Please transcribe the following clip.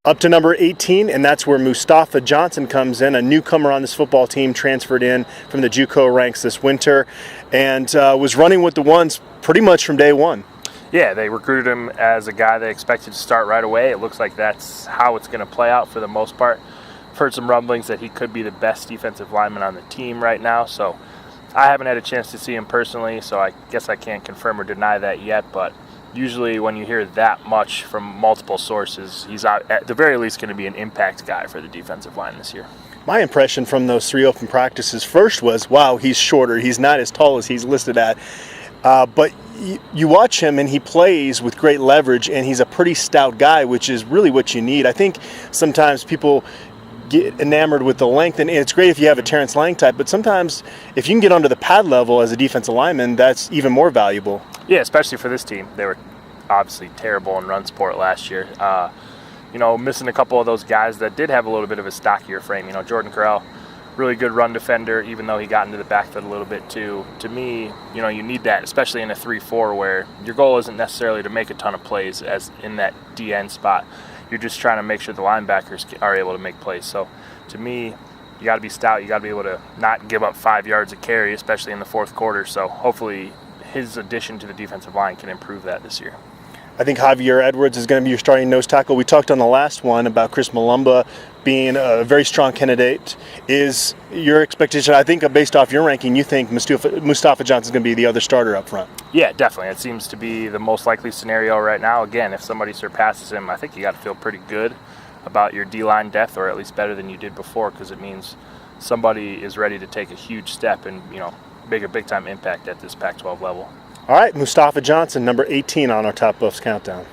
Up to number 18, and that's where Mustafa Johnson comes in, a newcomer on this football team, transferred in from the JUCO ranks this winter, and was running with the ones pretty much from day one. Yeah, they recruited him as a guy they expected to start right away. It looks like that's how it's going to play out for the most part. I've heard some rumblings that he could be the best defensive lineman on the team right now, so I haven't had a chance to see him personally, so I guess I can't confirm or deny that yet, but usually when you hear that much from multiple sources, he's at the very least going to be an impact guy for the defensive line this year. My impression from those 3 open practices first was, wow, he's shorter. He's not as tall as he's listed at. But you watch him and he plays with great leverage, and he's a pretty stout guy, which is really what you need. I think sometimes people get enamored with the length, and it's great if you have a Terrence Lang type, but sometimes if you can get onto the pad level as a defensive lineman, that's even more valuable. Yeah, especially for this team. They were obviously terrible in run support last year. Missing a couple of those guys that did have a little bit of a stockier frame. Jordan Corral, really good run defender, even though he got into the backfield a little bit too. To me, you need that, especially in a 3-4 where your goal isn't necessarily to make a ton of plays as in that DN spot. You're just trying to make sure the linebackers are able to make plays. So to me, you got to be stout. You got to be able to not give up 5 yards a carry, especially in the fourth quarter. So hopefully his addition to the defensive line can improve that this year. I think Javier Edwards is going to be your starting nose tackle. We talked on the last one about Chris Malumba being a very strong candidate. Is your expectation, I think based off your ranking, you think Mustafa Johnson is going to be the other starter up front? Yeah, definitely. It seems to be the most likely scenario right now. Again, if somebody surpasses him, I think you got to feel pretty good about your D-line depth, or at least better than you did before, because it means somebody is ready to take a huge step and make a big-time impact at this Pac-12 level. All right, Mustafa Johnson, number 18 on our Top Buffs Countdown.